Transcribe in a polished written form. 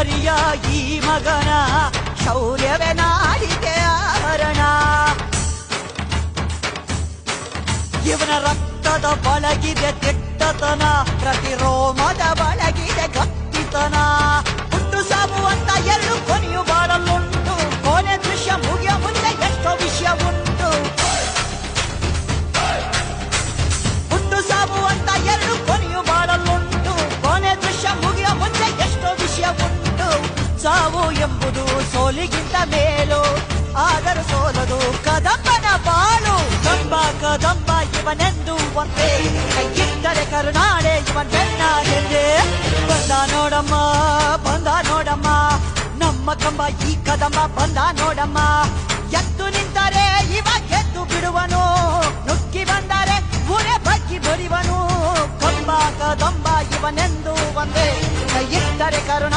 ಮರಿಯ ಈ ಮಗನ ಶೌರ್ಯವೇ ನಾಡಿಗೆ ಆಭರಣ. ಇವನ ರಕ್ತದ ಬಳಗಿದೆ ದಿಟ್ಟತನ, ಪ್ರತಿ ರೋಮದ ಬಳಗಿದೆ ಗಟ್ಟಿತನ. ಹುಟ್ಟು ಸಾವು ಅಂತ ಎರಡು ಕೊನೆಯು ಬಾಳಲುಂಟು, ಕೊನೆ ದೃಶ್ಯ ಮುಗಿಯ ಮುಂದೆ ಎಷ್ಟೋ ವಿಷಯ ಉಂಟು. ಹುಟ್ಟು ಸಾವು ಅಂತ ಎರಡು ಕೊನೆಯು ಬಾಳಲುಂಟು, ಕೊನೆ ದೃಶ್ಯ ಮುಗಿಯ ಮುಂದೆ ಎಷ್ಟೋ ವಿಷಯ ಉಂಟು. ಸಾವು ಎಂಬುದು ಸೋಲಿಗಿಂತ ಮೇಲು, ಆದರೂ ಸೋಲದು ಕದಂಬನ ಬಾಳು. ಕಂಬ ಕದಂಬ ಇವನೆಂದು ಒಂದೇ, ಕೈಯಿಟ್ಟರೆ ಕರುನಾಡೆ ಇವನ್ ಬೆನ್ನ ಹಿಂದೆ. ಬಂದ ನೋಡಮ್ಮ ಬಂದ ನೋಡಮ್ಮ, ನಮ್ಮ ಕಂಬ ಈ ಕದಂಬ ಬಂದ ನೋಡಮ್ಮ. ಎದ್ದು ನಿಂತರೆ ಇವ ಗೆದ್ದು ಬಿಡುವನು, ನುಗ್ಗಿ ಬಂದರೆ ಊರೇ ಬಗ್ಗಿ ಬಡಿವನು. ಕಂಬ ಕದಂಬ ಇವನೆಂದು ಒಂದೇ, ಕೈಯಿಟ್ಟರೆ ಕರುನಾಡೆ